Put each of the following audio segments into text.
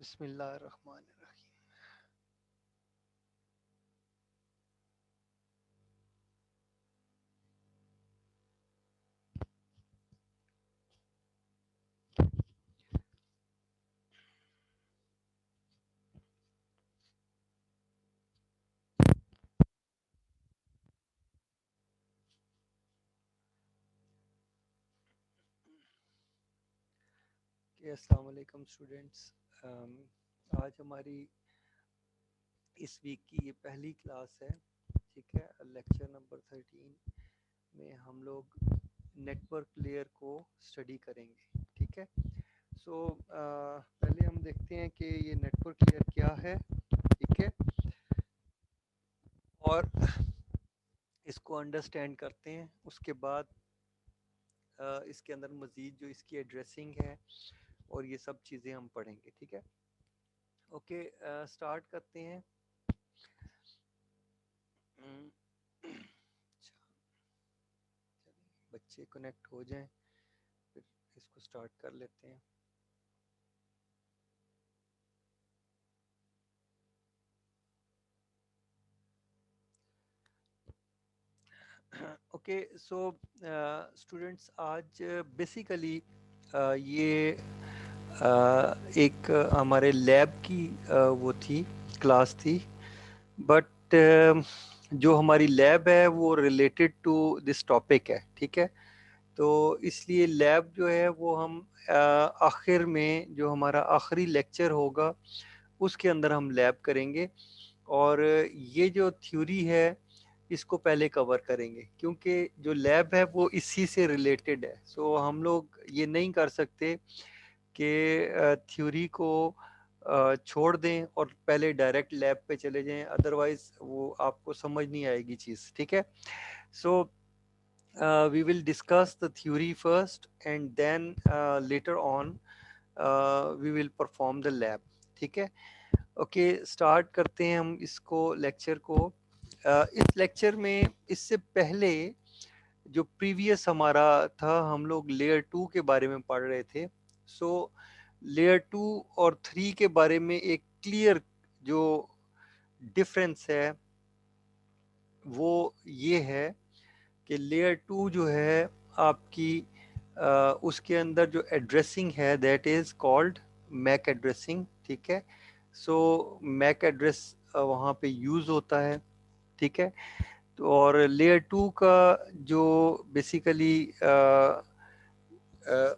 बिस्मिल्लाहिर्रहमानिर्रहीम। अस्सलाम वालेकुम स्टूडेंट्स। आज हमारी इस वीक की ये पहली क्लास है। ठीक है, लेक्चर नंबर 13 में हम लोग नेटवर्क लेयर को स्टडी करेंगे। ठीक है, सो पहले हम देखते हैं कि ये नेटवर्क लेयर क्या है। ठीक है, और इसको अंडरस्टैंड करते हैं। उसके बाद इसके अंदर मज़ीद जो इसकी एड्रेसिंग है और ये सब चीज़ें हम पढ़ेंगे। ठीक है, ओके, स्टार्ट करते हैं। अच्छा, बच्चे कनेक्ट हो जाएं, फिर इसको स्टार्ट कर लेते हैं। ओके, सो स्टूडेंट्स, आज बेसिकली ये एक हमारे लैब की वो थी, क्लास थी। बट जो हमारी लैब है वो रिलेटेड टू दिस टॉपिक है। ठीक है, तो इसलिए लैब जो है वो हम आखिर में जो हमारा आखिरी लेक्चर होगा उसके अंदर हम लैब करेंगे। और ये जो थ्योरी है इसको पहले कवर करेंगे, क्योंकि जो लैब है वो इसी से रिलेटेड है। सो हम लोग ये नहीं कर सकते कि थ्योरी को छोड़ दें और पहले डायरेक्ट लैब पे चले जाएं, अदरवाइज वो आपको समझ नहीं आएगी चीज़। ठीक है, सो we will discuss the theory first and then later on we will perform the lab. ठीक है, ओके, स्टार्ट करते हैं हम इसको, लेक्चर को। इस लेक्चर में इससे पहले जो प्रीवियस हमारा था, हम लोग लेयर 2 के बारे में पढ़ रहे थे। सो लेयर 2 और 3 के बारे में एक क्लियर जो डिफरेंस है वो ये है कि लेयर 2 जो है आपकी उसके अंदर जो एड्रेसिंग है that is called MAC addressing. ठीक है, सो मैक एड्रेस वहाँ पे यूज़ होता है। ठीक है, तो और लेयर 2 का जो बेसिकली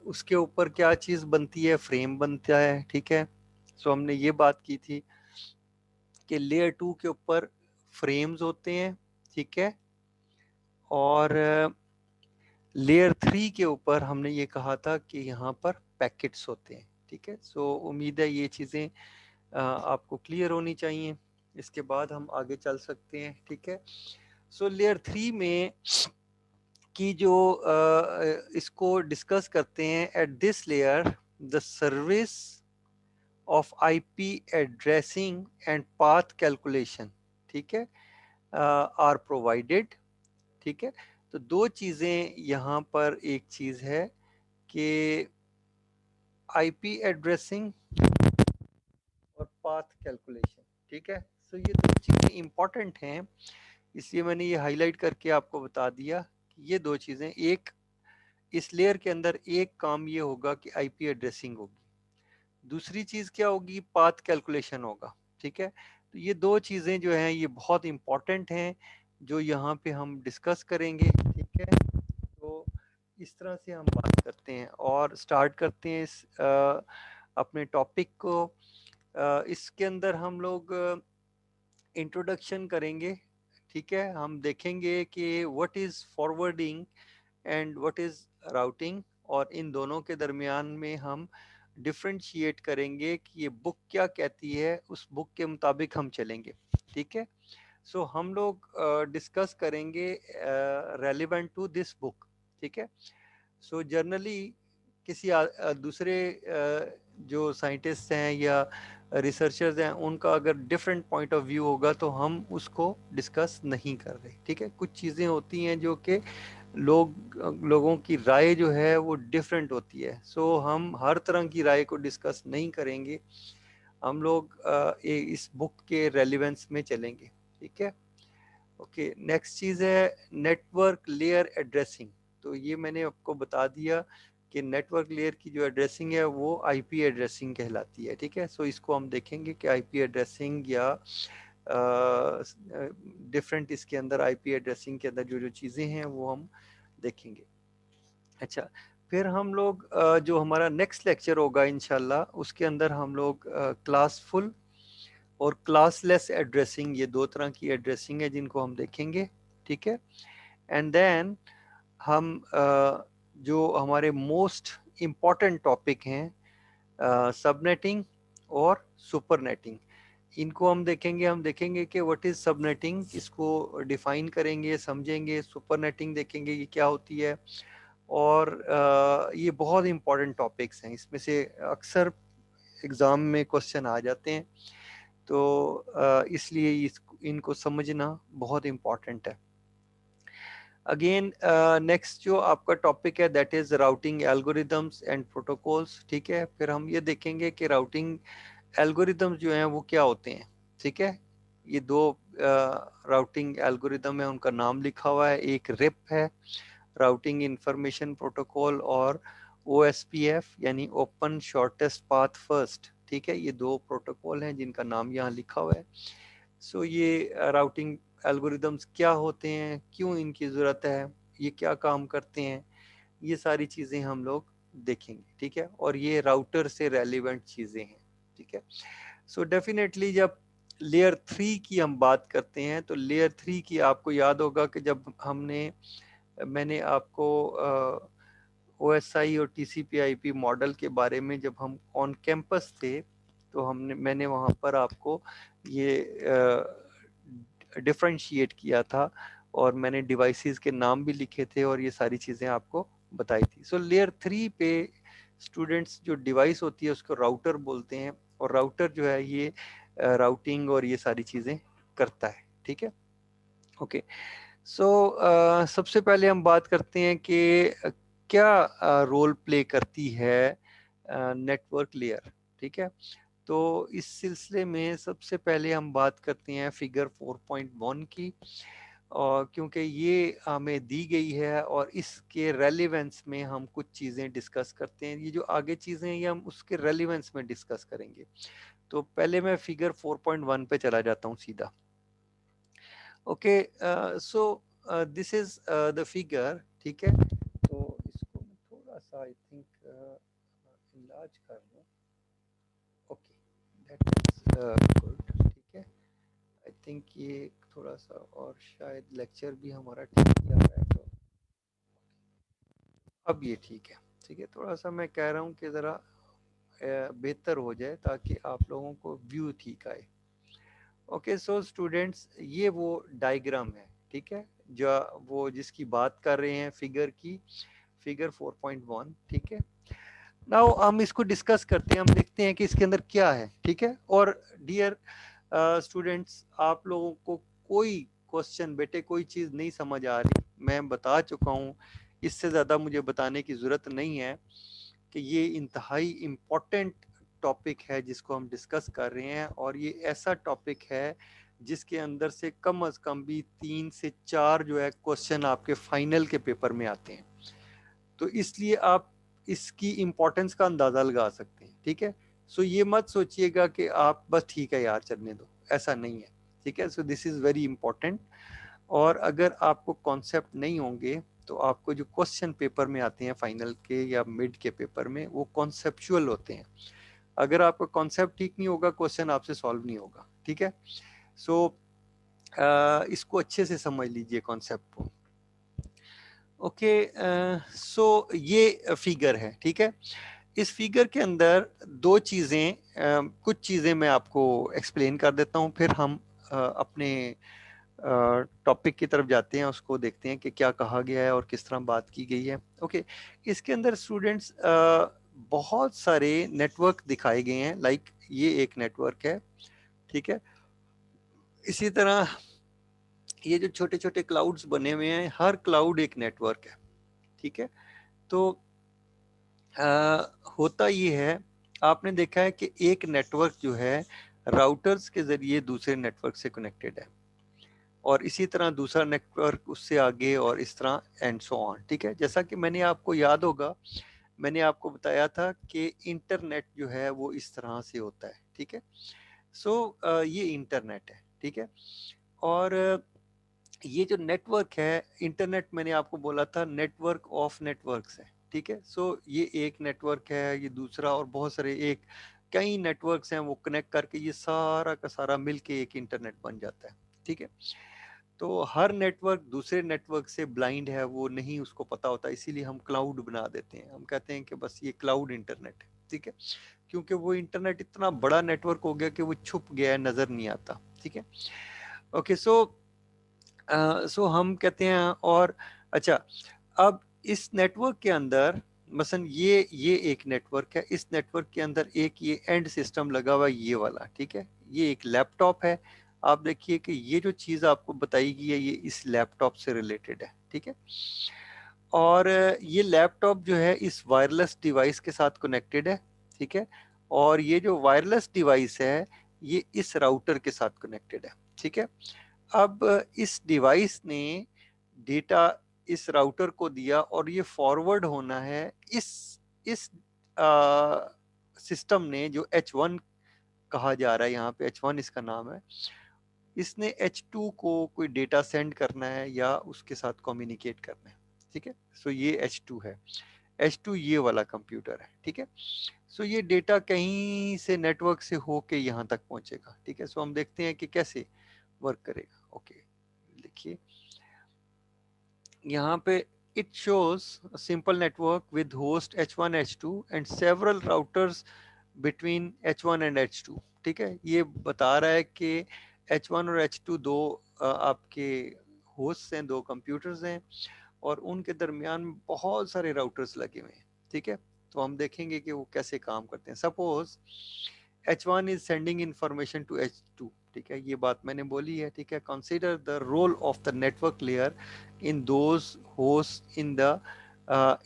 उसके ऊपर क्या चीज़ बनती है, फ्रेम बनता है। ठीक है, सो हमने ये बात की थी कि लेयर 2 के ऊपर फ्रेम्स होते हैं। ठीक है, और लेयर 3 के ऊपर हमने ये कहा था कि यहाँ पर पैकेट्स होते हैं। ठीक है, सो उम्मीद है ये चीज़ें आपको क्लियर होनी चाहिए। इसके बाद हम आगे चल सकते हैं। ठीक है, सो लेयर 3 में की जो इसको डिस्कस करते हैं, at this layer the service of IP addressing and path calculation, ठीक है, आर प्रोवाइडेड। ठीक है, तो दो चीज़ें यहाँ पर, एक चीज़ है कि आईपी एड्रेसिंग और पाथ कैलकुलेशन। ठीक है, सो ये दो चीज़ें इंपॉर्टेंट हैं, इसलिए मैंने ये हाईलाइट करके आपको बता दिया कि ये दो चीज़ें, एक इस लेयर के अंदर एक काम ये होगा कि आईपी एड्रेसिंग होगी, दूसरी चीज़ क्या होगी, पाथ कैलकुलेशन होगा। ठीक है, तो ये दो चीज़ें जो हैं ये बहुत इंपॉर्टेंट हैं, जो यहाँ पे हम डिस्कस करेंगे। ठीक है, तो इस तरह से हम बात करते हैं और स्टार्ट करते हैं इस अपने टॉपिक को। इसके अंदर हम लोग इंट्रोडक्शन करेंगे। ठीक है, हम देखेंगे कि what is forwarding and what is routing, और इन दोनों के दरमियान में हम डिफ्रेंशिएट करेंगे कि ये बुक क्या कहती है, उस बुक के मुताबिक हम चलेंगे। ठीक है, सो हम लोग डिस्कस करेंगे रेलिवेंट टू दिस बुक। ठीक है, सो जनरली किसी दूसरे जो साइंटिस्ट हैं या रिसर्चर्स हैं उनका अगर डिफरेंट पॉइंट ऑफ व्यू होगा तो हम उसको डिस्कस नहीं कर रहे। ठीक है, कुछ चीज़ें होती हैं जो कि लोगों की राय जो है वो डिफरेंट होती है, सो हम हर तरह की राय को डिस्कस नहीं करेंगे। हम लोग इस बुक के रेलिवेंस में चलेंगे, ठीक है। ओके, नेक्स्ट चीज़ है नेटवर्क लेयर एड्रेसिंग। तो ये मैंने आपको बता दिया कि नेटवर्क लेयर की जो एड्रेसिंग है वो आईपी एड्रेसिंग कहलाती है, ठीक है। सो इसको हम देखेंगे कि आईपी एड्रेसिंग या डिफरेंट इसके अंदर आईपी एड्रेसिंग के अंदर जो जो चीज़ें हैं वो हम देखेंगे। अच्छा, फिर हम लोग जो हमारा नेक्स्ट लेक्चर होगा इंशाल्लाह, उसके अंदर हम लोग क्लासफुल और क्लासलेस एड्रेसिंग, ये दो तरह की एड्रेसिंग है जिनको हम देखेंगे, ठीक है। एंड देन हम जो हमारे मोस्ट इम्पॉर्टेंट टॉपिक हैं सबनेटिंग और सुपरनेटिंग, इनको हम देखेंगे। हम देखेंगे कि व्हाट इज सबनेटिंग, इसको डिफाइन करेंगे, समझेंगे। सुपरनेटिंग देखेंगे ये क्या होती है। और ये बहुत इम्पॉर्टेंट टॉपिक्स हैं, इसमें से अक्सर एग्ज़ाम में क्वेश्चन आ जाते हैं, तो इसलिए इनको समझना बहुत इम्पॉर्टेंट है। अगेन नेक्स्ट जो आपका टॉपिक है that is routing algorithms and protocols, ठीक है। फिर हम ये देखेंगे कि राउटिंग एल्गोरिदम्स जो हैं वो क्या होते हैं, ठीक है। ये दो राउटिंग एल्गोरिदम है, उनका नाम लिखा हुआ है, एक रिप है, राउटिंग इंफॉर्मेशन प्रोटोकॉल, और OSPF यानी ओपन शॉर्टेस्ट पाथ फर्स्ट, ठीक है। ये दो प्रोटोकॉल हैं जिनका नाम यहाँ लिखा हुआ है। सो ये राउटिंग एल्गोरिदम्स क्या होते हैं, क्यों इनकी ज़रूरत है, ये क्या काम करते हैं, ये सारी चीज़ें हम लोग देखेंगे, ठीक है। और ये राउटर से रेलिवेंट चीज़ें हैं, ठीक है। सो डेफिनेटली जब लेयर 3 की हम बात करते हैं, तो लेयर 3 की आपको याद होगा कि जब मैंने आपको OSI और TCP/IP मॉडल के बारे में, जब हम ऑन कैंपस थे, तो मैंने वहाँ पर आपको ये डिफ्रेंशिएट किया था, और मैंने डिवाइसेस के नाम भी लिखे थे, और ये सारी चीज़ें आपको बताई थी। सो लेयर 3 पे स्टूडेंट्स जो डिवाइस होती है उसको राउटर बोलते हैं, और राउटर जो है ये राउटिंग और ये सारी चीज़ें करता है, ठीक है। ओके, सो सबसे पहले हम बात करते हैं कि क्या रोल प्ले करती है नेटवर्क लेयर, ठीक है। तो इस सिलसिले में सबसे पहले हम बात करते हैं फिगर 4.1 की, और क्योंकि ये हमें दी गई है और इसके रेलिवेंस में हम कुछ चीज़ें डिस्कस करते हैं। ये जो आगे चीज़ें हैं ये हम उसके रेलिवेंस में डिस्कस करेंगे। तो पहले मैं फिगर 4.1 पे चला जाता हूँ सीधा। Okay, so this is the figure, ठीक है। तो इसको मैं थोड़ा सा आई थिंक इलाज कर लूँ। ओके, दैट इज गुड, ठीक है। आई थिंक ये थोड़ा सा, और शायद लेक्चर भी हमारा ठीक ही आ रहा है, तो अब ये ठीक है, ठीक है। थोड़ा सा मैं कह रहा हूँ कि ज़रा बेहतर हो जाए ताकि आप लोगों को व्यू ठीक आए। ओके, सो स्टूडेंट्स ये वो डायग्राम है, ठीक है, जो वो जिसकी बात कर रहे हैं फिगर की, फिगर 4.1, ठीक है। नाउ हम इसको डिस्कस करते हैं, हम देखते हैं कि इसके अंदर क्या है, ठीक है। और डियर स्टूडेंट्स, आप लोगों को कोई क्वेश्चन, बेटे कोई चीज़ नहीं समझ आ रही, मैं बता चुका हूँ, इससे ज़्यादा मुझे बताने की ज़रूरत नहीं है कि ये इंतहाई इम्पोर्टेंट टॉपिक है जिसको हम डिस्कस कर रहे हैं, और ये ऐसा टॉपिक है जिसके अंदर से कम भी 3 से 4 जो है क्वेश्चन आपके फाइनल के पेपर में आते हैं। तो इसलिए आप इसकी इम्पोर्टेंस का अंदाज़ा लगा सकते हैं, ठीक है। सो ये मत सोचिएगा कि आप बस ठीक है यार चलने दो, ऐसा नहीं है, ठीक है। So this is very important. और अगर आपको कॉन्सेप्ट नहीं होंगे तो आपको जो क्वेश्चन पेपर में आते हैं फाइनल के या मिड के पेपर में, वो कॉन्सेप्चुअल होते हैं। अगर आपका कॉन्सेप्ट ठीक नहीं होगा, क्वेश्चन आपसे सॉल्व नहीं होगा, ठीक है। सो इसको अच्छे से समझ लीजिए कॉन्सेप्ट को। ओके, सो ये फिगर है, ठीक है। इस फिगर के अंदर दो चीज़ें, कुछ चीज़ें मैं आपको एक्सप्लेन कर देता हूँ, फिर हम अपने टॉपिक की तरफ जाते हैं, उसको देखते हैं कि क्या कहा गया है और किस तरह बात की गई है। ओके, इसके अंदर स्टूडेंट्स बहुत सारे नेटवर्क दिखाए गए हैं, लाइक ये एक नेटवर्क है, ठीक है। इसी तरह ये जो छोटे छोटे क्लाउड्स बने हुए हैं, हर क्लाउड एक नेटवर्क है, ठीक है। तो होता ये है, आपने देखा है कि एक नेटवर्क जो है राउटर्स के जरिए दूसरे नेटवर्क से कनेक्टेड है, और इसी तरह दूसरा नेटवर्क उससे आगे, और इस तरह एंड सो ऑन। ठीक है, जैसा कि मैंने आपको याद होगा, मैंने आपको बताया था कि इंटरनेट जो है वो इस तरह से होता है। ठीक है, सो ये इंटरनेट है। ठीक है, और ये जो नेटवर्क है इंटरनेट, मैंने आपको बोला था नेटवर्क ऑफ नेटवर्क्स है। ठीक है, सो ये एक नेटवर्क है, ये दूसरा, और बहुत सारे एक कई नेटवर्क्स हैं, वो कनेक्ट करके ये सारा का सारा मिलके एक इंटरनेट बन जाता है। ठीक है, तो हर नेटवर्क दूसरे नेटवर्क से ब्लाइंड है, वो नहीं उसको पता होता, इसीलिए हम क्लाउड बना देते हैं, हम कहते हैं कि बस ये क्लाउड इंटरनेट है। ठीक है, क्योंकि वो इंटरनेट इतना बड़ा नेटवर्क हो गया कि वो छुप गया है, नजर नहीं आता। ठीक है, ओके, सो हम कहते हैं, और अच्छा, अब इस नेटवर्क के अंदर मसलन ये एक नेटवर्क है, इस नेटवर्क के अंदर एक ये एंड सिस्टम लगा हुआ है, ये वाला। ठीक है, ये एक लैपटॉप है। आप देखिए कि ये जो चीज़ आपको बताई गई है, ये इस लैपटॉप से रिलेटेड है। ठीक है, और ये लैपटॉप जो है इस वायरलेस डिवाइस के साथ कनेक्टेड है। ठीक है, और ये जो वायरलेस डिवाइस है ये इस राउटर के साथ कनेक्टेड है। ठीक है, अब इस डिवाइस ने डेटा इस राउटर को दिया, और ये फॉरवर्ड होना है इस सिस्टम ने, जो H1 कहा जा रहा है, यहाँ पे H1 इसका नाम है, इसने H2 को कोई डेटा सेंड करना है या उसके साथ कम्युनिकेट करना है। ठीक है, सो ये H2 है, H2 ये वाला कंप्यूटर है। ठीक है, सो ये डेटा कहीं से नेटवर्क से होके यहाँ तक पहुंचेगा। ठीक है, सो हम देखते हैं कि कैसे वर्क करेगा। ओके, देखिए यहाँ पे it shows a simple network with host H1 H2 and several routers between H1 and H2। ठीक है, ये बता रहा है कि H1 और H2 दो आपके होस्ट हैं, दो कंप्यूटर्स हैं, और उनके दरमियान बहुत सारे राउटर्स लगे हुए हैं। ठीक है, तो हम देखेंगे कि वो कैसे काम करते हैं। Suppose H1 is sending information to H2। ठीक है, ये बात मैंने बोली है। ठीक है, consider the role of the network layer in those host in the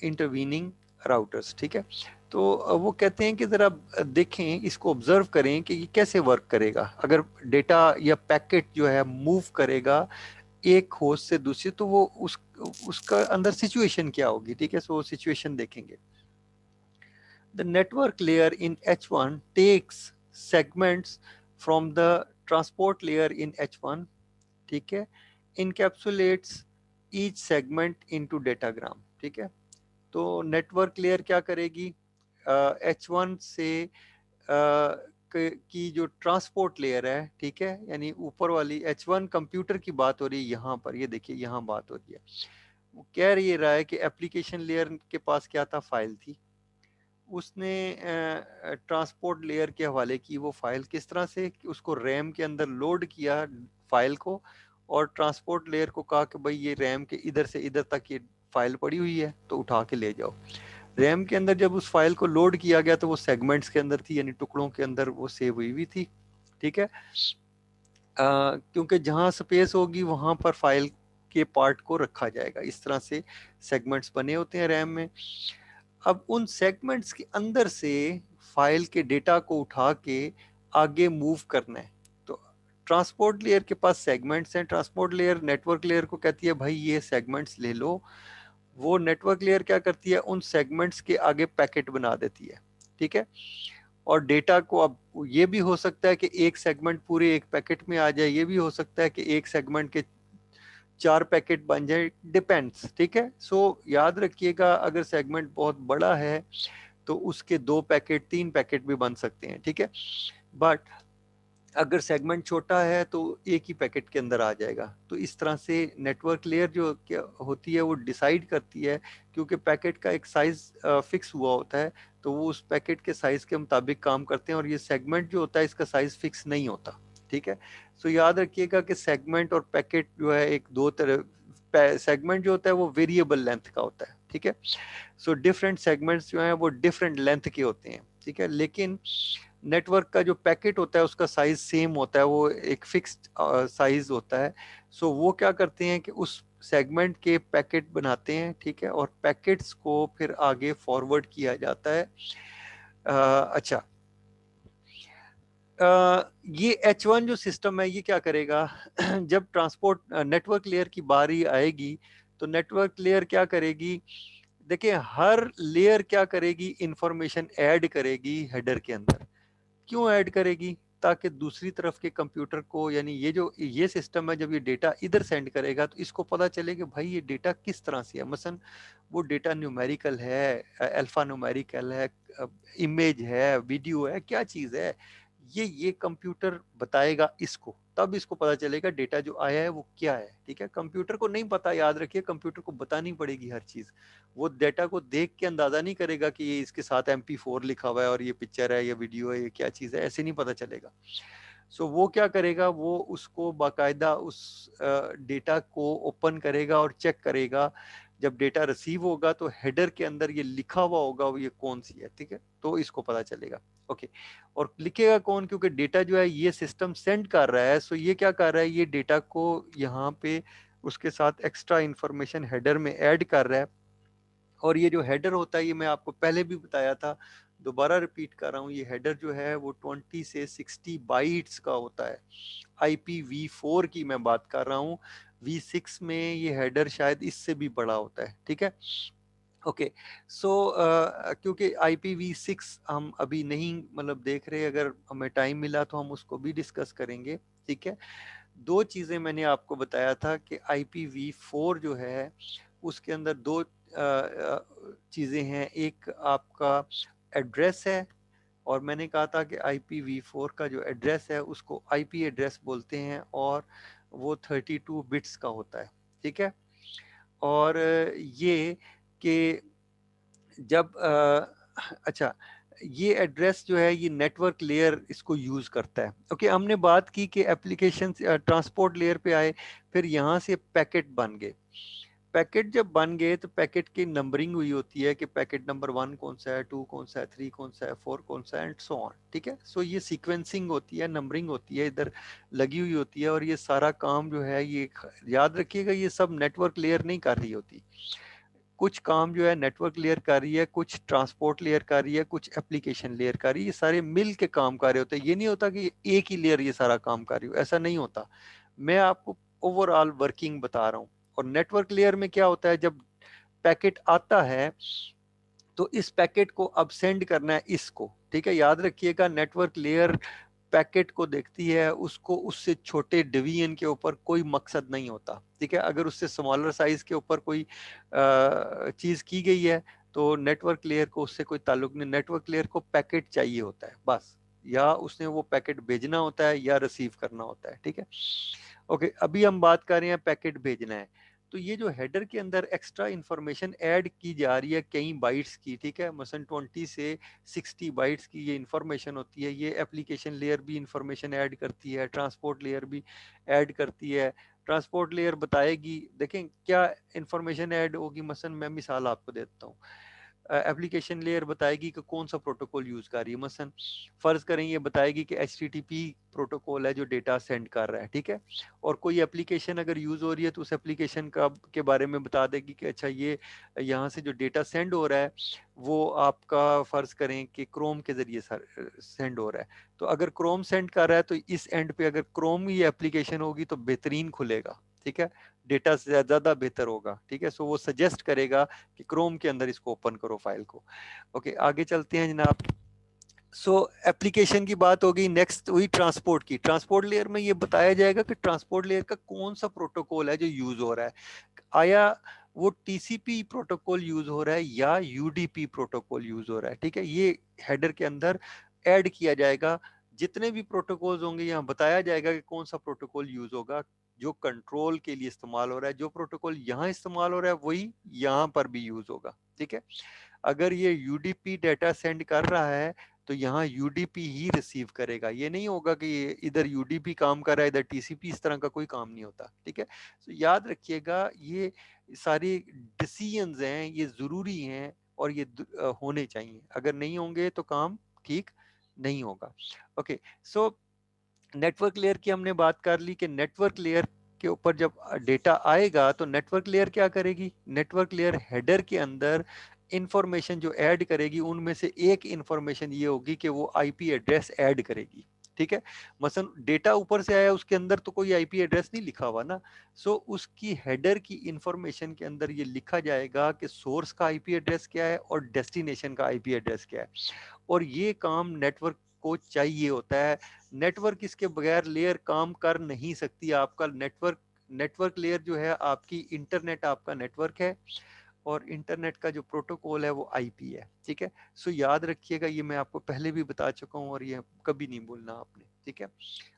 intervening routers. ठीक है, तो वो कहते हैं कि ज़रा देखें, इसको ऑब्जर्व करें कि ये कैसे वर्क करेगा। अगर डेटा या पैकेट जो है मूव करेगा एक होस्ट से दूसरी, तो वो उसका अंदर सिचुएशन क्या होगी। ठीक है, सो वो सिचुएशन देखेंगे। The network layer in H1 takes segments from the transport layer in H1, ठीक है, encapsulates each segment into datagram। ठीक है, तो नेटवर्क लेयर क्या करेगी, H1 से की जो ट्रांसपोर्ट लेयर है, ठीक है, यानी ऊपर वाली H1 कंप्यूटर की बात हो रही है यहाँ पर, ये देखिए यहाँ बात हो रही है। वो कह रहा है कि एप्लीकेशन लेयर के पास क्या था, फाइल थी, उसने ट्रांसपोर्ट लेयर के हवाले की वो फाइल, किस तरह से कि उसको रैम के अंदर लोड किया फाइल को, और ट्रांसपोर्ट लेयर को कहा कि भाई ये रैम के इधर से इधर तक ये फाइल पड़ी हुई है, तो उठा के ले जाओ। रैम के अंदर जब उस फाइल को लोड किया गया तो वो सेगमेंट्स के अंदर थी, यानी टुकड़ों के अंदर वो सेव हुई हुई थी। ठीक है, क्योंकि जहाँ स्पेस होगी वहाँ पर फाइल के पार्ट को रखा जाएगा, इस तरह से सेगमेंट्स बने होते हैं रैम में। अब उन सेगमेंट्स के अंदर से फाइल के डेटा को उठा के आगे मूव करना है। तो ट्रांसपोर्ट लेयर के पास सेगमेंट्स हैं, ट्रांसपोर्ट लेयर नेटवर्क लेयर को कहती है भाई ये सेगमेंट्स ले लो। वो नेटवर्क लेयर क्या करती है, उन सेगमेंट्स के आगे पैकेट बना देती है। ठीक है, और डेटा को, अब ये भी हो सकता है कि एक सेगमेंट पूरे एक पैकेट में आ जाए, ये भी हो सकता है कि एक सेगमेंट के 4 पैकेट बन जाए, डिपेंड्स। ठीक है, सो याद रखिएगा अगर सेगमेंट बहुत बड़ा है तो उसके 2 पैकेट 3 पैकेट भी बन सकते हैं। ठीक है, बट अगर सेगमेंट छोटा है तो एक ही पैकेट के अंदर आ जाएगा। तो इस तरह से नेटवर्क लेयर जो क्या होती है वो डिसाइड करती है, क्योंकि पैकेट का एक साइज फिक्स हुआ होता है, तो वो उस पैकेट के साइज के मुताबिक काम करते हैं, और ये सेगमेंट जो होता है इसका साइज फिक्स नहीं होता। ठीक है, सो याद रखिएगा कि सेगमेंट और पैकेट जो है एक दो तरह, सेगमेंट जो होता है वो वेरिएबल लेंथ का होता है। ठीक है, सो डिफरेंट सेगमेंट्स जो हैं वो डिफरेंट लेंथ के होते हैं। ठीक है, लेकिन नेटवर्क का जो पैकेट होता है उसका साइज सेम होता है, वो एक फिक्स्ड साइज होता है। सो वो क्या करते हैं कि उस सेगमेंट के पैकेट बनाते हैं। ठीक है, और पैकेट्स को फिर आगे फॉरवर्ड किया जाता है अच्छा, ये H1 जो सिस्टम है ये क्या करेगा जब ट्रांसपोर्ट नेटवर्क लेयर की बारी आएगी तो नेटवर्क लेयर क्या करेगी, देखिए हर लेयर क्या करेगी, इंफॉर्मेशन ऐड करेगी हेडर के अंदर। क्यों ऐड करेगी, ताकि दूसरी तरफ के कंप्यूटर को, यानी ये जो ये सिस्टम है, जब ये डेटा इधर सेंड करेगा तो इसको पता चले कि भाई ये डेटा किस तरह से है। मसलन वो डेटा न्यूमेरिकल है, अल्फा न्यूमेरिकल है, इमेज है, वीडियो है, क्या चीज़ है, ये कंप्यूटर बताएगा इसको, तब इसको पता चलेगा डेटा जो आया है वो क्या है। ठीक है, कंप्यूटर को नहीं पता, याद रखिए कंप्यूटर को बतानी पड़ेगी हर चीज़। वो डेटा को देख के अंदाजा नहीं करेगा कि ये इसके साथ MP4 लिखा हुआ है और ये पिक्चर है, ये वीडियो है, ये क्या चीज़ है, ऐसे नहीं पता चलेगा। सो वो क्या करेगा, वो उसको बाकायदा उस डेटा को ओपन करेगा और चेक करेगा। जब डेटा रिसीव होगा तो हेडर के अंदर ये लिखा हुआ होगा वो ये कौन सी है, ठीक है, तो इसको पता चलेगा। ओके, और लिखेगा कौन, क्योंकि डेटा जो है ये सिस्टम सेंड कर रहा है। सो ये क्या कर रहा है, ये डेटा को यहाँ पे उसके साथ एक्स्ट्रा इंफॉर्मेशन हेडर में ऐड कर रहा है। और ये जो हेडर होता है ये मैं आपको पहले भी बताया था, दोबारा रिपीट कर रहा हूँ, ये हेडर जो है वो 20 से 60 बाइट्स का होता है। IPv4 की मैं बात कर रहा हूँ, V6 में ये हेडर शायद इससे भी बड़ा होता है। ठीक है, ओके। सो क्योंकि IPv6 हम अभी नहीं मतलब देख रहे, अगर हमें टाइम मिला तो हम उसको भी डिस्कस करेंगे। ठीक है, दो चीज़ें मैंने आपको बताया था कि IPv4 जो है उसके अंदर दो चीज़ें हैं, एक आपका एड्रेस है, और मैंने कहा था कि IPv4 का जो एड्रेस है उसको IP एड्रेस बोलते हैं, और वो 32 बिट्स का होता है। ठीक है, और ये कि जब अच्छा, ये एड्रेस जो है ये नेटवर्क लेयर इसको यूज़ करता है। ओके, हमने बात की कि एप्लीकेशन ट्रांसपोर्ट लेयर पे आए, फिर यहाँ से पैकेट बन गए। पैकेट जब बन गए तो पैकेट की नंबरिंग हुई होती है कि पैकेट नंबर 1 कौन सा है, 2 कौन सा है, 3 कौन सा है, 4 कौन सा है, एंड सो ऑन। ठीक है, सो ये सीक्वेंसिंग होती है, नंबरिंग होती है, इधर लगी हुई होती है, और ये सारा काम जो है ये याद रखिएगा ये सब नेटवर्क लेयर नहीं कर रही होती। कुछ काम जो है नेटवर्क लेयर कर रही है, कुछ ट्रांसपोर्ट लेयर कर रही है, कुछ एप्लीकेशन लेयर कर रही है, ये सारे मिल के काम कर रहे होते हैं। ये नहीं होता कि एक ही लेयर ये सारा काम कर रही हो, ऐसा नहीं होता। मैं आपको ओवरऑल वर्किंग बता रहा हूँ। और नेटवर्क लेयर में क्या होता है, जब पैकेट आता है तो इस पैकेट को अब सेंड करना है इसको। ठीक है, याद रखिएगा नेटवर्क लेयर पैकेट को देखती है, उसको उससे छोटे डिवीजन के ऊपर कोई मकसद नहीं होता। ठीक है, अगर उससे स्मॉलर साइज के ऊपर कोई चीज की गई है तो नेटवर्क लेयर को उससे कोई ताल्लुक नहीं, नेटवर्क लेयर को पैकेट चाहिए होता है बस, या उसने वो पैकेट भेजना होता है या रिसीव करना होता है। ठीक है, ओके, अभी हम बात कर रहे हैं पैकेट भेजना है। तो ये जो हेडर के अंदर एक्स्ट्रा इंफॉर्मेशन ऐड की जा रही है कई बाइट्स की, ठीक है, मसलन 20 से 60 बाइट्स की ये इंफॉर्मेशन होती है। ये एप्लीकेशन लेयर भी इंफॉर्मेशन ऐड करती है, ट्रांसपोर्ट लेयर भी ऐड करती है। ट्रांसपोर्ट लेयर बताएगी, देखें क्या इंफॉर्मेशन ऐड होगी, मसलन मैं मिसाल आपको देता हूँ। एप्लीकेशन लेयर बताएगी कि कौन सा प्रोटोकॉल यूज कर रही है, मसलन फर्ज करें ये बताएगी कि HTTP प्रोटोकॉल है जो डेटा सेंड कर रहा है। ठीक है, और कोई एप्लीकेशन अगर यूज हो रही है तो उस एप्लीकेशन का के बारे में बता देगी कि अच्छा ये यहाँ से जो डेटा सेंड हो रहा है वो आपका फर्ज करें कि क्रोम के जरिए सेंड हो रहा है। तो अगर क्रोम सेंड कर रहा है तो इस एंड पे अगर क्रोम ही एप्लीकेशन होगी तो बेहतरीन खुलेगा। ठीक है, डेटा से ज्यादा बेहतर होगा। ठीक है, सो वो सजेस्ट करेगा कि क्रोम के अंदर इसको ओपन करो फाइल को। ओके, आगे चलते हैं जनाब। सो एप्लीकेशन की बात होगी, नेक्स्ट हुई ट्रांसपोर्ट की। ट्रांसपोर्ट लेयर में ये बताया जाएगा कि ट्रांसपोर्ट लेयर का कौन सा प्रोटोकॉल है जो यूज हो रहा है, आया वो TCP प्रोटोकॉल यूज हो रहा है या UDP प्रोटोकॉल यूज हो रहा है। ठीक है, ये हेडर के अंदर ऐड किया जाएगा। जितने भी प्रोटोकॉल्स होंगे यहाँ बताया जाएगा कि कौन सा प्रोटोकॉल यूज होगा जो कंट्रोल के लिए इस्तेमाल हो रहा है। जो प्रोटोकॉल यहाँ इस्तेमाल हो रहा है वही यहाँ पर भी यूज होगा। ठीक है, अगर ये UDP डेटा सेंड कर रहा है तो यहाँ UDP ही रिसीव करेगा। ये नहीं होगा कि इधर UDP काम कर रहा है इधर TCP, इस तरह का कोई काम नहीं होता। ठीक है, तो याद रखिएगा ये सारी डिसीजंस हैं, ये जरूरी हैं और ये होने चाहिए, अगर नहीं होंगे तो काम ठीक नहीं होगा। ओके, सो नेटवर्क लेयर की हमने बात कर ली कि नेटवर्क लेयर के ऊपर जब डेटा आएगा तो नेटवर्क लेयर क्या करेगी, नेटवर्क लेयर हेडर के अंदर इंफॉर्मेशन जो ऐड करेगी उनमें से एक इंफॉर्मेशन ये होगी कि वो आईपी एड्रेस ऐड करेगी, ठीक है। मसलन डेटा ऊपर से आया, उसके अंदर तो कोई आईपी एड्रेस नहीं लिखा हुआ ना, सो उसकी हेडर की इंफॉर्मेशन के अंदर ये लिखा जाएगा कि सोर्स का आईपी एड्रेस क्या है और डेस्टिनेशन का आईपी एड्रेस क्या है। और ये काम नेटवर्क को चाहिए होता है। नेटवर्क इसके बगैर लेयर काम कर नहीं सकती। आपका नेटवर्क लेयर जो है, आपकी इंटरनेट आपका नेटवर्क है, और इंटरनेट का जो प्रोटोकॉल है वो आईपी है, ठीक है। सो याद रखिएगा, ये मैं आपको पहले भी बता चुका हूँ और ये कभी नहीं भूलना आपने, ठीक है।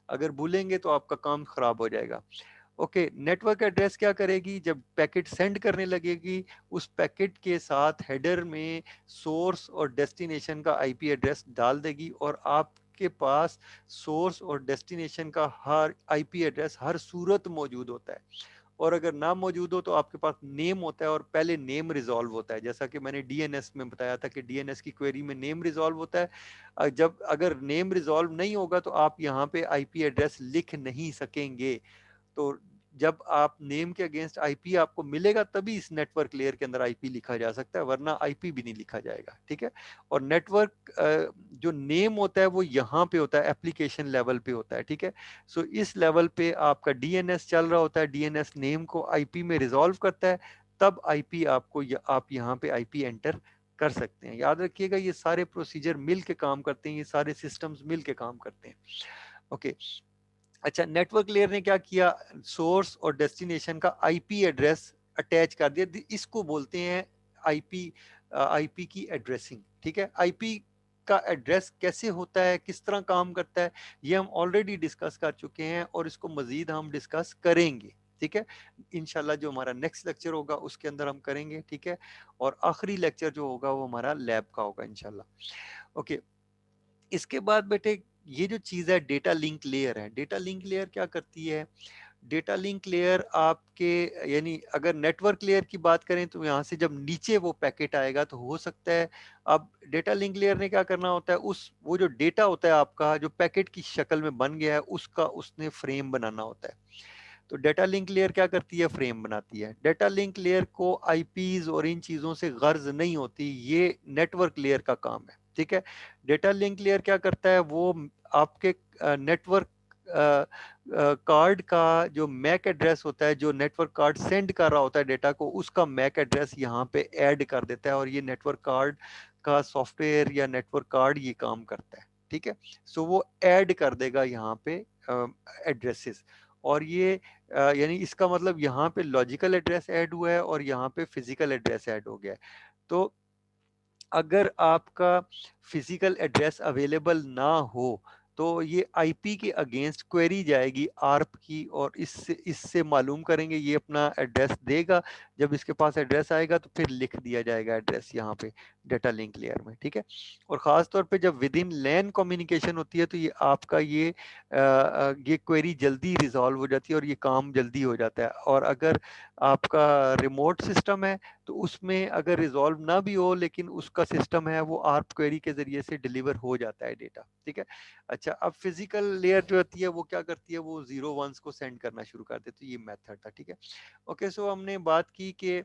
अगर भूलेंगे तो आपका काम खराब हो जाएगा। ओके, नेटवर्क एड्रेस क्या करेगी, जब पैकेट सेंड करने लगेगी, उस पैकेट के साथ हेडर में सोर्स और डेस्टिनेशन का आईपी एड्रेस डाल देगी, और आपके पास सोर्स और डेस्टिनेशन का हर आईपी एड्रेस हर सूरत मौजूद होता है। और अगर ना मौजूद हो तो आपके पास नेम होता है, और पहले नेम रिजॉल्व होता है, जैसा कि मैंने डीएनएस में बताया था कि डीएनएस की क्वेरी में नेम रिजॉल्व होता है। जब अगर नेम रिजॉल्व नहीं होगा तो आप यहाँ पे आईपी एड्रेस लिख नहीं सकेंगे। तो जब आप नेम के अगेंस्ट आईपी आपको मिलेगा, तभी इस नेटवर्क लेयर के अंदर आईपी लिखा जा सकता है, वरना आईपी भी नहीं लिखा जाएगा, ठीक है। और नेटवर्क जो नेम होता है वो यहाँ पे होता है, एप्लीकेशन लेवल पे होता है, ठीक है। सो इस लेवल पे आपका डीएनएस चल रहा होता है, डीएनएस नेम को आईपी में रिजॉल्व करता है, तब आईपी आपको आप यहाँ पे आईपी एंटर कर सकते हैं। याद रखिएगा, ये सारे प्रोसीजर मिल के काम करते हैं, ये सारे सिस्टम्स मिल के काम करते हैं। ओके, अच्छा, नेटवर्क लेयर ने क्या किया, सोर्स और डेस्टिनेशन का आईपी एड्रेस अटैच कर दिया। इसको बोलते हैं आईपी, आईपी की एड्रेसिंग, ठीक है। आईपी का एड्रेस कैसे होता है, किस तरह काम करता है, ये हम ऑलरेडी डिस्कस कर चुके हैं, और इसको मजीद हम डिस्कस करेंगे, ठीक है। इंशाल्लाह जो हमारा नेक्स्ट लेक्चर होगा उसके अंदर हम करेंगे, ठीक है। और आखिरी लेक्चर जो होगा वो हमारा लैब का होगा इंशाल्लाह। ओके, इसके बाद बेटे ये जो चीज़ है डेटा लिंक लेयर है। डेटा लिंक लेयर क्या करती है, डेटा लिंक लेयर आपके, यानी अगर नेटवर्क लेयर की बात करें तो यहाँ से जब नीचे वो पैकेट आएगा तो हो सकता है, अब डेटा लिंक लेयर ने क्या करना होता है, उस वो जो डेटा होता है आपका जो पैकेट की शक्ल में बन गया है, उसका उसने फ्रेम बनाना होता है। तो डेटा लिंक लेयर क्या करती है, फ्रेम बनाती है। डेटा लिंक लेयर को आईपीज और इन चीज़ों से गर्ज नहीं होती, ये नेटवर्क लेयर का काम है, ठीक है। डेटा लिंक लेयर क्या करता है, वो आपके नेटवर्क कार्ड का जो मैक एड्रेस होता है, जो नेटवर्क कार्ड सेंड कर रहा होता है डेटा को, उसका मैक एड्रेस यहाँ पे ऐड कर देता है, और ये नेटवर्क कार्ड का सॉफ्टवेयर या नेटवर्क कार्ड ये काम करता है, ठीक है। सो वो ऐड कर देगा यहाँ पे एड्रेसेस, और ये यानी इसका मतलब यहाँ पे लॉजिकल एड्रेस ऐड हुआ है और यहाँ पे फिजिकल एड्रेस ऐड हो गया है। तो अगर आपका फिजिकल एड्रेस अवेलेबल ना हो तो ये आईपी के अगेंस्ट क्वेरी जाएगी आर्प की, और इससे इससे मालूम करेंगे, ये अपना एड्रेस देगा। जब इसके पास एड्रेस आएगा तो फिर लिख दिया जाएगा एड्रेस यहाँ पे डेटा लिंक लेयर में, ठीक है। और ख़ास तौर पे जब विद इन लैन कम्युनिकेशन होती है तो ये आपका ये क्वेरी जल्दी रिजॉल्व हो जाती है और ये काम जल्दी हो जाता है। और अगर आपका रिमोट सिस्टम है तो उसमें अगर रिजॉल्व ना भी हो, लेकिन उसका सिस्टम है वो आर्प क्वेरी के जरिए से डिलीवर हो जाता है डेटा, ठीक है। अच्छा, अब फिजिकल लेयर जो होती है वो क्या करती है, वो जीरो वंस को सेंड करना शुरू कर देती है। ये मेथड था, ठीक है। ओके, सो हमने बात की कि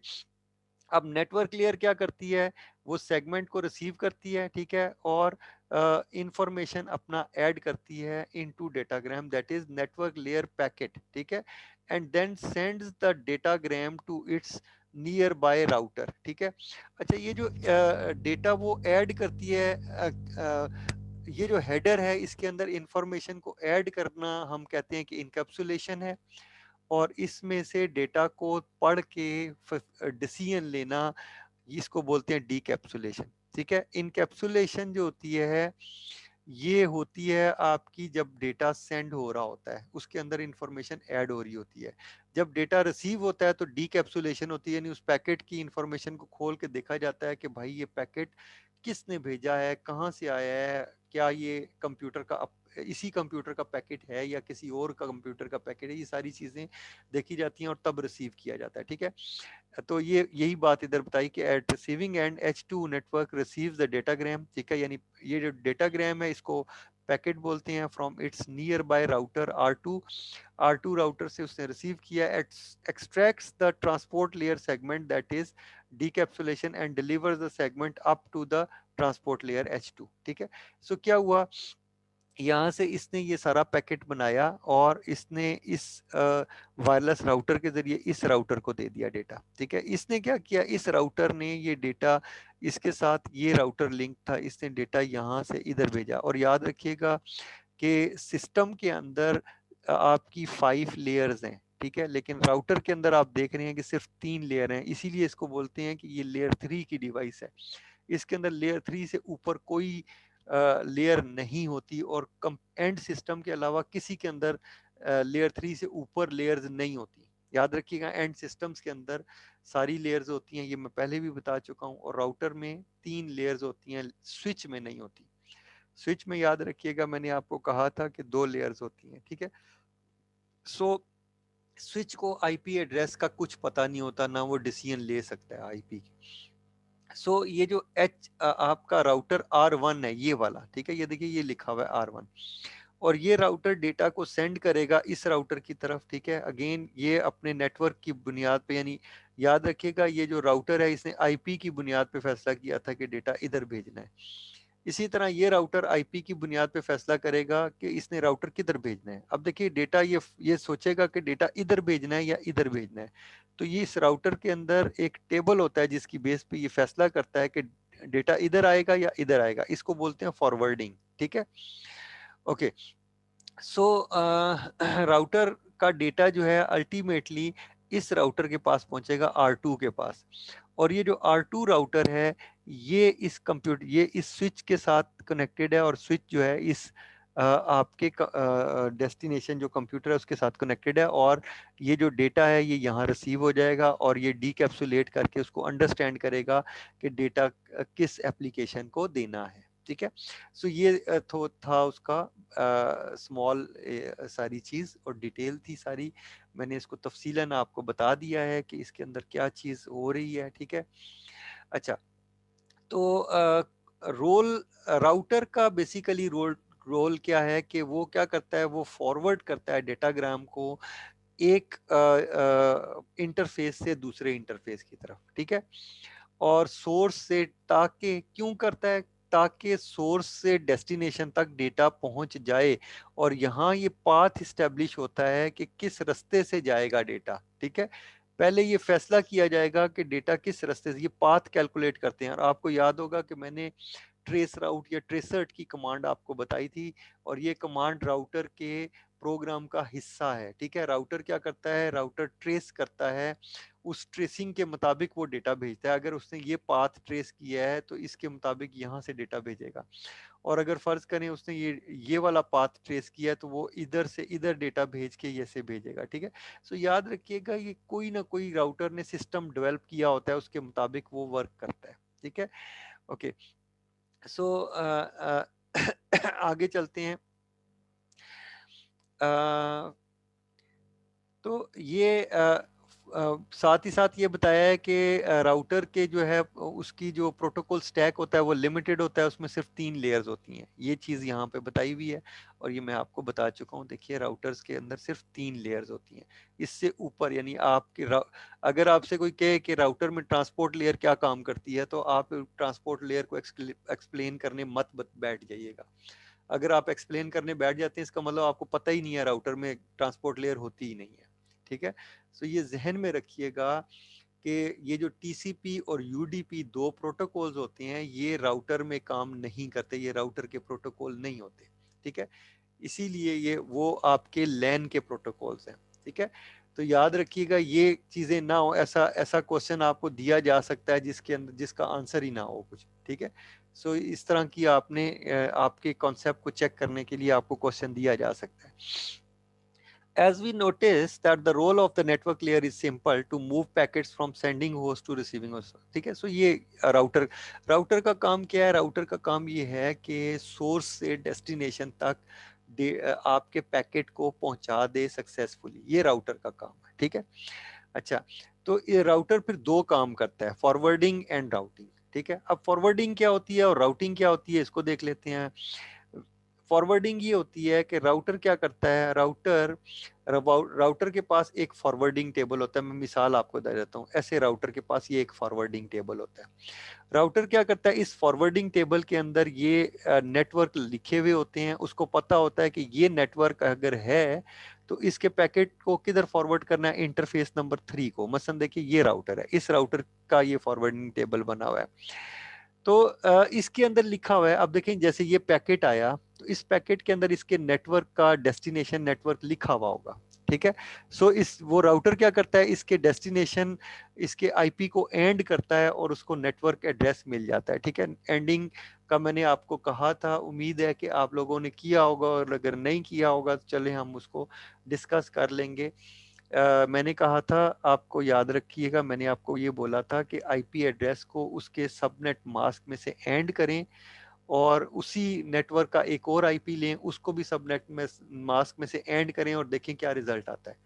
अब नेटवर्क लेयर क्या करती है, वो सेगमेंट को रिसीव करती है, ठीक है, और इंफॉर्मेशन अपना ऐड करती है into datagram, that is network layer packet, ठीक है, and then sends the datagram to its nearby router, ठीक है। अच्छा, ये जो डेटा वो ऐड करती है, ये जो हेडर है इसके अंदर इंफॉर्मेशन को ऐड करना हम कहते हैं कि इनकैप्सुलेशन है, और इसमें से डेटा को पढ़ के डिसीजन लेना, इसको बोलते हैं डीकैप्सुलेशन, ठीक है। इनकैप्सुलेशन जो होती है ये होती है आपकी जब डेटा सेंड हो रहा होता है, उसके अंदर इंफॉर्मेशन ऐड हो रही होती है। जब डेटा रिसीव होता है तो डीकैप्सुलेशन होती है, यानी उस पैकेट की इंफॉर्मेशन को खोल के देखा जाता है कि भाई ये पैकेट किसने भेजा है, कहाँ से आया है, क्या ये कंप्यूटर का इसी कंप्यूटर का पैकेट है या किसी और का कंप्यूटर का पैकेट है, ये सारी चीज़ें देखी जाती हैं और तब रिसीव किया जाता है, ठीक है। तो ये यही बात इधर बताई कि at receiving end H2 network receives the datagram, ठीक है, यानी ये जो डेटाग्राम है इसको पैकेट बोलते हैं from its nearby router R2 router से उसने रिसीव किया, extracts the transport layer segment that is decapsulation and delivers the segment up to the transport layer H2। ठीक है, सो क्या हुआ, यहाँ से इसने ये सारा पैकेट बनाया और इसने इस वायरलेस राउटर के जरिए इस राउटर को दे दिया डेटा। ठीक है, इसने क्या किया, इस राउटर ने ये डेटा, इसके साथ ये राउटर लिंक था, इसने डेटा यहाँ से इधर भेजा। और याद रखिएगा कि सिस्टम के अंदर आपकी 5 लेयर्स हैं। ठीक है, लेकिन राउटर के अंदर आप देख रहे हैं कि सिर्फ 3 लेयर हैं, इसीलिए इसको बोलते हैं कि ये लेयर 3 की डिवाइस है। इसके अंदर लेयर 3 से ऊपर कोई लेयर नहीं होती, और एंड सिस्टम के अलावा किसी के अंदर लेयर 3 से ऊपर लेयर्स नहीं होती। याद रखिएगा, एंड सिस्टम्स के अंदर सारी लेयर्स होती हैं, ये मैं पहले भी बता चुका हूँ। और राउटर में 3 लेयर्स होती हैं, स्विच में नहीं होती। स्विच में याद रखिएगा, मैंने आपको कहा था कि 2 लेयर्स होती हैं। ठीक है, सो स्विच को आईपी एड्रेस का कुछ पता नहीं होता, ना वो डिसीजन ले सकता है आईपी की। सो ये जो आपका राउटर R1 है, ये वाला, ठीक है, ये देखिए ये लिखा हुआ है R1, और ये राउटर डेटा को सेंड करेगा इस राउटर की तरफ। ठीक है, अगेन ये अपने नेटवर्क की बुनियाद पे, यानी याद रखिएगा ये जो राउटर है इसने आईपी की बुनियाद पे फैसला किया था कि डेटा इधर भेजना है। इसी तरह ये राउटर आईपी की बुनियाद पे फैसला करेगा कि इसने राउटर किधर भेजना है। अब देखिए डेटा ये सोचेगा कि डेटा इधर भेजना है या इधर भेजना है, तो ये इस राउटर के अंदर एक टेबल होता है जिसकी बेस पे ये फैसला करता है कि डेटा इधर आएगा या इधर आएगा। इसको बोलते हैं फॉरवर्डिंग। ठीक है, ओके। सो राउटर का डेटा जो है अल्टीमेटली इस राउटर के पास पहुंचेगा, R2 के पास। और ये जो R2 राउटर है, ये इस स्विच के साथ कनेक्टेड है, और स्विच जो है इस आपके डेस्टिनेशन जो कंप्यूटर है उसके साथ कनेक्टेड है। और ये जो डेटा है ये यहाँ रिसीव हो जाएगा, और ये डीकैप्सुलेट करके उसको अंडरस्टैंड करेगा कि डेटा किस एप्लीकेशन को देना है। ठीक है, सो ये था उसका स्मॉल सारी चीज़, और डिटेल थी सारी। मैंने इसको तफसीलन आपको बता दिया है कि इसके अंदर क्या चीज़ हो रही है। ठीक है, अच्छा, तो रोल राउटर का बेसिकली रोल रोल क्या है कि वो क्या करता है, वो फॉरवर्ड करता है डेटाग्राम को एक इंटरफेस से दूसरे इंटरफेस की तरफ। ठीक है, और सोर्स से, ताकि क्यों करता है, ताकि सोर्स से डेस्टिनेशन तक डेटा पहुंच जाए, और यहाँ ये पाथ इस्टेब्लिश होता है कि किस रास्ते से जाएगा डेटा। ठीक है, पहले ये फैसला किया जाएगा कि डेटा किस रास्ते से, ये पाथ कैलकुलेट करते हैं। और आपको याद होगा कि मैंने ट्रेस राउट या ट्रेसर्ट की कमांड आपको बताई थी, और ये कमांड राउटर के प्रोग्राम का हिस्सा है। ठीक है, राउटर क्या करता है, राउटर ट्रेस करता है, उस ट्रेसिंग के मुताबिक वो डेटा भेजता है। अगर उसने ये पाथ ट्रेस किया है तो इसके मुताबिक यहाँ से डेटा भेजेगा। और अगर फर्ज करें उसने ये वाला पाथ ट्रेस किया है तो वो इधर से इधर डेटा भेज के ये से भेजेगा। ठीक है, सो याद रखिएगा ये कोई ना कोई राउटर ने सिस्टम डेवलप किया होता है, उसके मुताबिक वो वर्क करता है। ठीक है, ओके। सो आगे चलते हैं। तो ये साथ ही साथ ये बताया है कि राउटर के जो है उसकी जो प्रोटोकॉल स्टैक होता है वो लिमिटेड होता है, उसमें सिर्फ 3 लेयर्स होती हैं। ये चीज़ यहाँ पे बताई हुई है, और ये मैं आपको बता चुका हूँ। देखिए राउटर्स के अंदर सिर्फ 3 लेयर्स होती हैं। इससे ऊपर यानी अगर आपसे कोई कहे कि राउटर में ट्रांसपोर्ट लेयर क्या काम करती है, तो आप ट्रांसपोर्ट लेयर को एक्सप्लेन करने मत बैठ जाइएगा। अगर आप एक्सप्लेन करने बैठ जाते हैं इसका मतलब आपको पता ही नहीं है राउटर में ट्रांसपोर्ट लेयर होती ही नहीं है। ठीक है, सो ये जहन में रखिएगा कि ये जो टीसीपी और यूडीपी 2 प्रोटोकॉल्स होते हैं ये राउटर में काम नहीं करते, ये राउटर के प्रोटोकॉल नहीं होते। ठीक है, इसीलिए ये वो आपके लैन के प्रोटोकॉल्स हैं। ठीक है, तो याद रखिएगा ये चीजें ना हो, ऐसा ऐसा क्वेश्चन आपको दिया जा सकता है जिसके अंदर जिसका आंसर ही ना हो कुछ। ठीक है, सो इस तरह की आपने आपके कॉन्सेप्ट को चेक करने के लिए आपको क्वेश्चन दिया जा सकता है। As we notice that the role of the network layer is simple to move packets from sending host to receiving host. ठीक है, सो ये राउटर का काम क्या है, राउटर का काम ये है कि सोर्स से डेस्टिनेशन तक आपके पैकेट को पहुंचा दे सक्सेसफुली, ये राउटर का काम है। ठीक है, अच्छा, तो ये राउटर फिर 2 काम करता है, फॉरवर्डिंग एंड राउटिंग। ठीक है, अब फॉरवर्डिंग क्या होती है और राउटिंग क्या होती है इसको देख लेते हैं। फॉरवर्डिंग ये होती है कि राउटर क्या करता है, राउटर के पास एक फॉरवर्डिंग टेबल होता है। मैं मिसाल आपको दे देता हूँ, ऐसे राउटर के पास ये एक फॉरवर्डिंग टेबल होता है। राउटर क्या करता है, इस फॉरवर्डिंग टेबल के अंदर ये नेटवर्क लिखे हुए होते हैं। उसको पता होता है कि ये नेटवर्क अगर है तो इसके पैकेट को किधर फॉरवर्ड करना है, इंटरफेस नंबर 3 को। मसलन देखिए ये राउटर है, इस राउटर का ये फॉरवर्डिंग टेबल बना हुआ है। तो इसके अंदर लिखा हुआ है, अब देखें जैसे ये पैकेट आया तो इस पैकेट के अंदर इसके नेटवर्क का डेस्टिनेशन नेटवर्क लिखा हुआ होगा, ठीक है। सो इस वो राउटर क्या करता है, इसके डेस्टिनेशन, इसके आईपी को एंड करता है और उसको नेटवर्क एड्रेस मिल जाता है, ठीक है। एंडिंग का मैंने आपको कहा था, उम्मीद है कि आप लोगों ने किया होगा, और अगर नहीं किया होगा तो चले हम उसको डिस्कस कर लेंगे। मैंने कहा था, आपको याद रखिएगा, मैंने आपको ये बोला था कि आईपी एड्रेस को उसके सबनेट मास्क में से एंड करें और उसी नेटवर्क का एक और आईपी लें, उसको भी सबनेट में मास्क में से एंड करें और देखें क्या रिजल्ट आता है।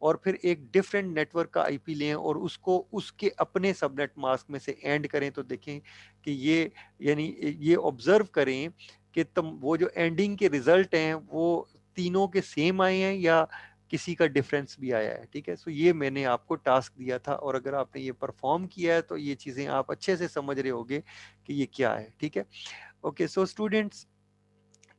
और फिर एक डिफरेंट नेटवर्क का आईपी लें और उसको उसके अपने सबनेट मास्क में से एंड करें, तो देखें कि ये, यानी ये ऑब्जर्व करें कि तुम वो जो एंडिंग के रिजल्ट हैं वो तीनों के सेम आए हैं या किसी का डिफरेंस भी आया है, ठीक है। सो ये मैंने आपको टास्क दिया था, और अगर आपने ये परफॉर्म किया है तो ये चीजें आप अच्छे से समझ रहे होंगे कि ये क्या है, ठीक है। ओके, सो स्टूडेंट्स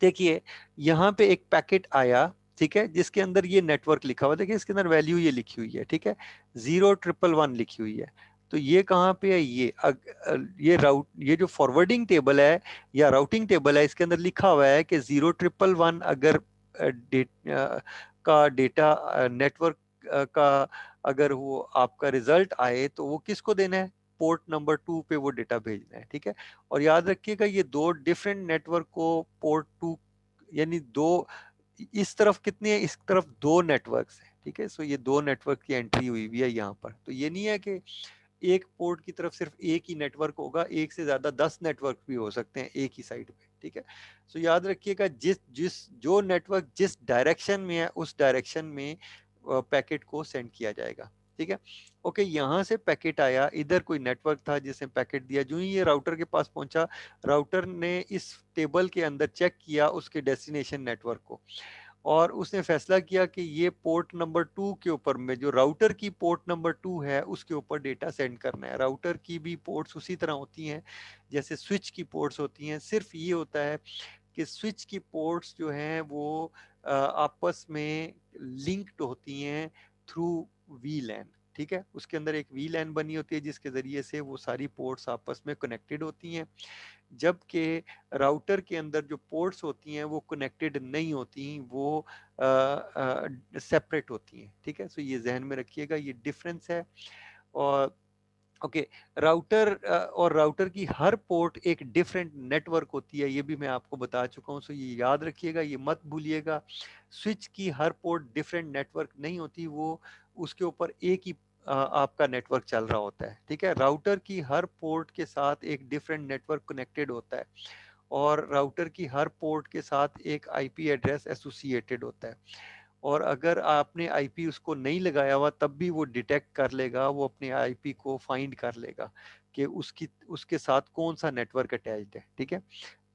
देखिए, यहाँ पे एक पैकेट आया, ठीक है, जिसके अंदर ये नेटवर्क लिखा हुआ, देखिए इसके अंदर वैल्यू ये लिखी हुई है, ठीक है, 0 1 1 1 लिखी हुई है। तो ये कहाँ पे है, ये जो फॉरवर्डिंग टेबल है या राउटिंग टेबल है, इसके अंदर लिखा हुआ है कि 0 1 1 1 अगर का डेटा नेटवर्क का अगर वो आपका रिजल्ट आए तो वो किसको देना है, पोर्ट नंबर 2 पे वो डेटा भेजना है, ठीक है। और याद रखिएगा ये दो डिफरेंट नेटवर्क को पोर्ट 2, यानी दो, इस तरफ कितने हैं, इस तरफ दो नेटवर्क्स हैं, ठीक है। सो ये दो नेटवर्क की एंट्री हुई हुई है यहाँ पर। तो ये नहीं है कि एक पोर्ट की तरफ सिर्फ एक ही नेटवर्क होगा, एक से ज्यादा 10 नेटवर्क भी हो सकते हैं एक ही साइड पे, ठीक है। सो याद रखिएगा, जिस जिस जो नेटवर्क जिस डायरेक्शन में है उस डायरेक्शन में पैकेट को सेंड किया जाएगा, ठीक है। ओके, यहाँ से पैकेट आया, इधर कोई नेटवर्क था जिसने पैकेट दिया, जो ही ये राउटर के पास पहुंचा, राउटर ने इस टेबल के अंदर चेक किया उसके डेस्टिनेशन नेटवर्क को, और उसने फैसला किया कि ये पोर्ट नंबर 2 के ऊपर में, जो राउटर की पोर्ट नंबर 2 है उसके ऊपर डेटा सेंड करना है। राउटर की भी पोर्ट्स उसी तरह होती हैं जैसे स्विच की पोर्ट्स होती हैं, सिर्फ ये होता है कि स्विच की पोर्ट्स जो हैं वो आपस में लिंक्ड होती हैं थ्रू वीलैन, ठीक है। उसके अंदर एक वीलैन बनी होती है जिसके जरिए से वो सारी पोर्ट्स आपस में कनेक्टेड होती हैं, जबकि राउटर के अंदर जो पोर्ट्स होती हैं वो कनेक्टेड नहीं होती, वो सेपरेट होती हैं, ठीक है। सो ये जहन में रखिएगा, ये डिफरेंस है। और ओके, राउटर और राउटर की हर पोर्ट एक डिफरेंट नेटवर्क होती है, ये भी मैं आपको बता चुका हूँ। सो ये याद रखिएगा, ये मत भूलिएगा। स्विच की हर पोर्ट डिफरेंट नेटवर्क नहीं होती, वो उसके ऊपर एक ही आपका नेटवर्क चल रहा होता है, ठीक है। राउटर की हर पोर्ट के साथ एक डिफरेंट नेटवर्क कनेक्टेड होता है, और राउटर की हर पोर्ट के साथ एक आईपी एड्रेस एसोसिएटेड होता है। और अगर आपने आईपी उसको नहीं लगाया हुआ तब भी वो डिटेक्ट कर लेगा, वो अपने आईपी को फाइंड कर लेगा कि उसकी उसके साथ कौन सा नेटवर्क अटैच्ड है, ठीक है।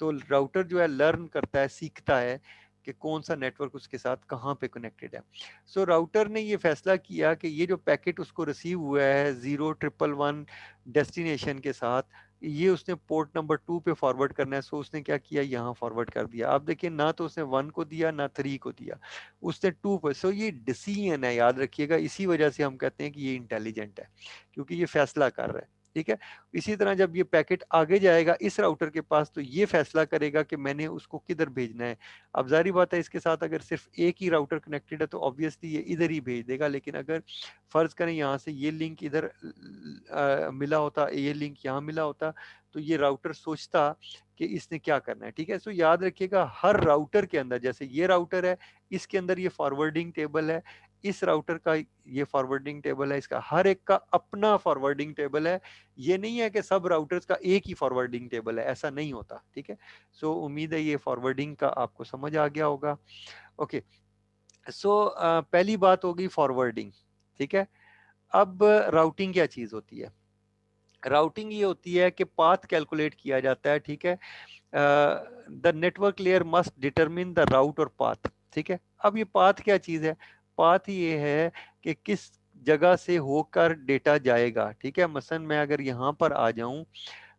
तो राउटर जो है लर्न करता है, सीखता है कि कौन सा नेटवर्क उसके साथ कहाँ पे कनेक्टेड है। सो राउटर ने ये फैसला किया कि ये जो पैकेट उसको रिसीव हुआ है 0 1 1 1 डेस्टिनेशन के साथ, ये उसने पोर्ट नंबर 2 पे फॉरवर्ड करना है। सो उसने क्या किया, यहाँ फॉरवर्ड कर दिया। आप देखिए, ना तो उसने 1 को दिया ना 3 को दिया, उसने 2 पर। सो ये डिसीजन है, याद रखिएगा, इसी वजह से हम कहते हैं कि ये इंटेलिजेंट है, क्योंकि ये फैसला कर रहा है, ठीक है। इसी तरह जब ये पैकेट आगे जाएगा इस राउटर के पास, तो ये फैसला करेगा कि मैंने उसको किधर भेजना है। अब जारी बात है, इसके साथ अगर सिर्फ एक ही राउटर कनेक्टेड है तो ऑब्वियसली ये इधर ही भेज देगा, लेकिन अगर फर्ज करें यहाँ से ये लिंक इधर मिला होता, ये लिंक यहाँ मिला होता, तो ये राउटर सोचता कि इसने क्या करना है, ठीक है। सो याद रखिएगा, हर राउटर के अंदर, जैसे ये राउटर है, इसके अंदर ये फॉरवर्डिंग टेबल है, इस राउटर का ये फॉरवर्डिंग टेबल है, इसका हर एक का अपना फॉरवर्डिंग टेबल है। ये नहीं है कि सब राउटर्स का एक ही फॉरवर्डिंग टेबल है, ऐसा नहीं होता, ठीक है। सो उम्मीद है ये फॉरवर्डिंग का आपको समझ आ गया होगा। ओके, सो पहली बात होगी फॉरवर्डिंग, ठीक है। अब राउटिंग क्या चीज होती है। राउटिंग ये होती है कि पाथ कैलकुलेट किया जाता है, ठीक है। The network layer must determine the route और पाथ, ठीक है। अब ये पाथ क्या चीज है? पाथ ये है कि किस जगह से होकर डेटा जाएगा, ठीक है। मसलन मैं अगर यहाँ पर आ जाऊं,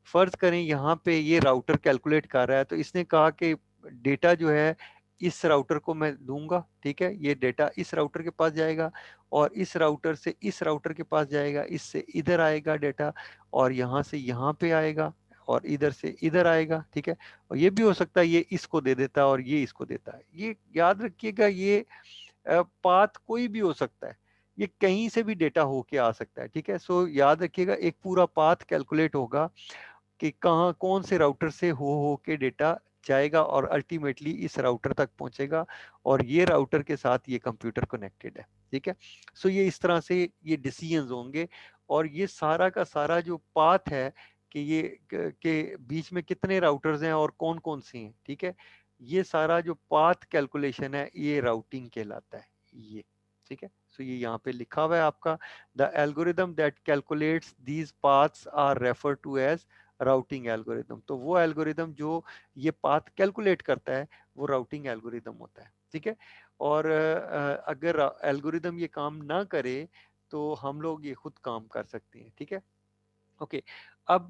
फर्ज करें यहाँ पे ये राउटर कैलकुलेट कर रहा है, तो इसने कहा कि डेटा जो है इस राउटर को मैं दूंगा, ठीक है। ये डेटा इस राउटर के पास जाएगा और इस राउटर से इस राउटर के पास जाएगा, इससे इधर आएगा डेटा और यहाँ से यहाँ पे आएगा और इधर से इधर आएगा, ठीक है। और ये भी हो सकता है ये इसको दे देता है और ये इसको देता है। ये याद रखिएगा, ये पाथ कोई भी हो सकता है, ये कहीं से भी डेटा होके आ सकता है, ठीक है। सो याद रखिएगा, एक पूरा पाथ कैलकुलेट होगा कि कहाँ कौन से राउटर से हो के डेटा जाएगा और अल्टीमेटली इस राउटर तक पहुंचेगा और ये राउटर के साथ ये कंप्यूटर कनेक्टेड है, ठीक है। सो ये इस तरह से ये डिसीजंस होंगे और ये सारा का सारा जो पाथ है कि ये के बीच में कितने राउटर्स हैं और कौन कौन से हैं, ठीक है। ये सारा जो पाथ कैलकुलेशन है ये राउटिंग कहलाता है, ये, ठीक है। सो ये यहाँ पे लिखा हुआ है आपका, the algorithm that calculates these paths are refer to as routing algorithm. तो वो एल्गोरिदम जो ये पाथ कैलकुलेट करता है वो राउटिंग एल्गोरिदम होता है, ठीक है। और अगर एल्गोरिदम ये काम ना करे तो हम लोग ये खुद काम कर सकते हैं, ठीक है। ओके, अब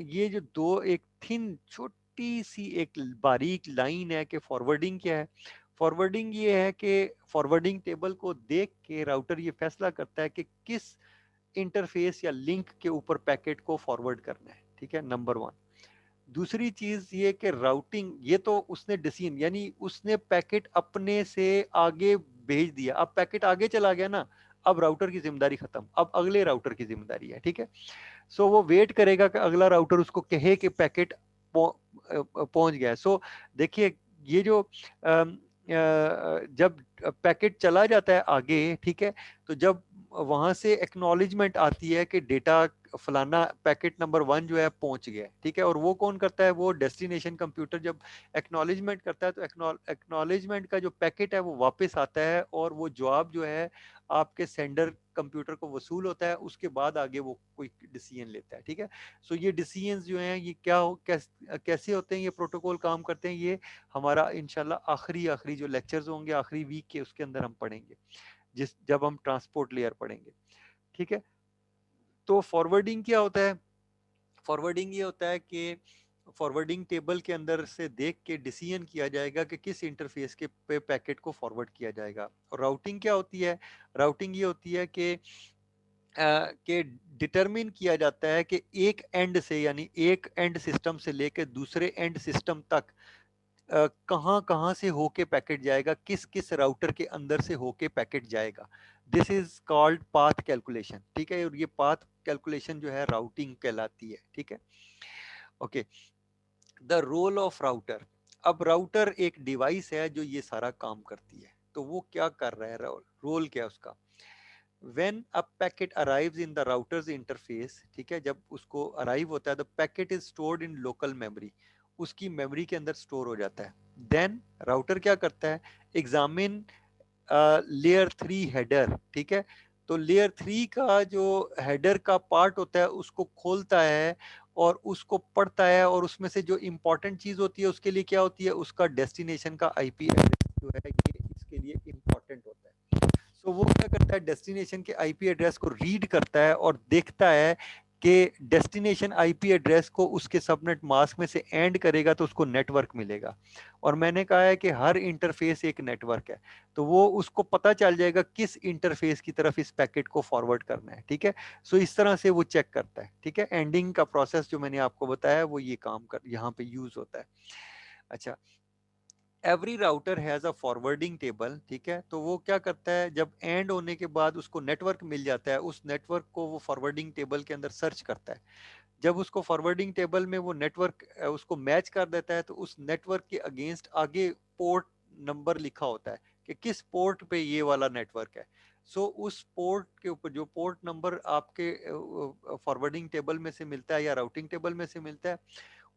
ये जो दो एक थिन छोटी सी एक बारीक लाइन है कि फॉरवर्डिंग क्या है। फॉरवर्डिंग ये है कि फॉरवर्डिंग टेबल को देख के राउटर ये फैसला करता है कि किस इंटरफेस या लिंक के ऊपर पैकेट को फॉरवर्ड करना है, ठीक है, नंबर वन। दूसरी चीज ये कि राउटिंग, ये तो उसने डिसीजन, यानी उसने पैकेट अपने से आगे भेज दिया, अब पैकेट आगे चला गया ना, अब राउटर की जिम्मेदारी खत्म, अब अगले राउटर की जिम्मेदारी है, ठीक है। सो वो वेट करेगा कि अगला राउटर उसको कहे कि पैकेट पहुंच गया है। सो देखिए, ये जो जब पैकेट चला जाता है आगे, ठीक है, तो जब वहां से एक्नॉलेजमेंट आती है कि डेटा फलाना पैकेट नंबर 1 जो है पहुंच गया, ठीक है। और वो कौन करता है? वो डेस्टिनेशन कंप्यूटर जब एक्नॉलेजमेंट करता है तो एक्नॉलेजमेंट का जो पैकेट है वो वापस आता है और वो जवाब जो है आपके सेंडर कंप्यूटर को वसूल होता है, उसके बाद आगे वो कोई डिसीजन लेता है, ठीक है। सो ये डिसीजंस जो हैं ये क्या हो, कैसे होते हैं, ये प्रोटोकॉल काम करते हैं, ये हमारा इंशाल्लाह आखिरी आखिरी जो लेक्चर्स होंगे आखिरी वीक के उसके अंदर हम पढ़ेंगे, जिस जब हम ट्रांसपोर्ट लेयर पढ़ेंगे, ठीक है। तो फॉरवर्डिंग क्या होता है? फॉरवर्डिंग ये होता है कि फॉरवर्डिंग टेबल के अंदर से देख के डिसीजन किया जाएगा कि किस इंटरफेस के पे पैकेट को फॉरवर्ड किया जाएगा। और राउटिंग क्या होती है? राउटिंग ये होती है कि डिटरमिन किया जाता है कि एक एंड से, यानी एक एंड सिस्टम से लेकर दूसरे एंड सिस्टम तक कहाँ कहाँ से होके पैकेट जाएगा, किस किस राउटर के अंदर से होके पैकेट जाएगा। This is called path calculation, ठीक है। और ये पाथ कैलकुलेशन जो है राउटिंग कहलाती है, ठीक है। Okay, the role of router. अब राउटर एक डिवाइस है जो ये सारा काम करती है, तो वो क्या कर रहा है, रोल क्या है उसका? when a packet arrives in the router's interface, ठीक है, जब उसको अराइव होता है, the packet is stored in local memory, उसकी मेमोरी के अंदर स्टोर हो जाता है। देन राउटर क्या करता है? एग्जामिन लेयर 3 हेडर, ठीक है। तो लेयर 3 का जो हेडर का पार्ट होता है उसको खोलता है और उसको पढ़ता है, और उसमें से जो इंपॉर्टेंट चीज होती है उसके लिए क्या होती है? उसका डेस्टिनेशन का आईपी एड्रेस जो है ये इसके लिए इंपॉर्टेंट होता है। सो वो क्या करता है? डेस्टिनेशन के आईपी एड्रेस को रीड करता है और देखता है कि डेस्टिनेशन आईपी एड्रेस को उसके सबनेट मास्क में से एंड करेगा तो उसको नेटवर्क मिलेगा। और मैंने कहा है कि हर इंटरफेस एक नेटवर्क है, तो वो उसको पता चल जाएगा किस इंटरफेस की तरफ इस पैकेट को फॉरवर्ड करना है, ठीक है। सो इस तरह से वो चेक करता है, ठीक है। एंडिंग का प्रोसेस जो मैंने आपको बताया वो ये काम कर यहाँ पे यूज होता है। अच्छा, every router has a forwarding table, ठीक है। तो वो क्या करता है? जब एंड होने के बाद उसको नेटवर्क मिल जाता है, उस नेटवर्क को वो फॉरवर्डिंग टेबल के अंदर सर्च करता है। जब उसको फॉरवर्डिंग टेबल में वो नेटवर्क उसको मैच कर देता है तो उस नेटवर्क के अगेंस्ट आगे पोर्ट नंबर लिखा होता है कि किस पोर्ट पे ये वाला नेटवर्क है। सो उस पोर्ट के ऊपर जो पोर्ट नंबर आपके फॉरवर्डिंग टेबल में से मिलता है या राउटिंग टेबल में से मिलता है,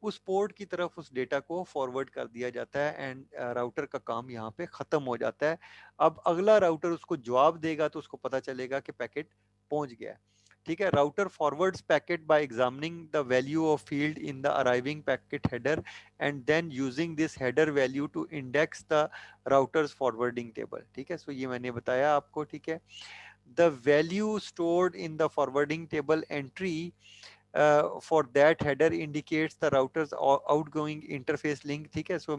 उस पोर्ट की तरफ उस डेटा को फॉरवर्ड कर दिया जाता है एंड राउटर का काम यहाँ पे खत्म हो जाता है। अब अगला राउटर उसको जवाब देगा तो उसको पता चलेगा कि पैकेट पहुंच गया है। ठीक है। Router forwards packet by examining the value of field in the arriving packet header and then using this header value to index the routers forwarding table. ठीक है, सो ये मैंने बताया आपको। ठीक है, the value stored in the forwarding table entry for that header indicates the router's outgoing interface link। ठीक है, सो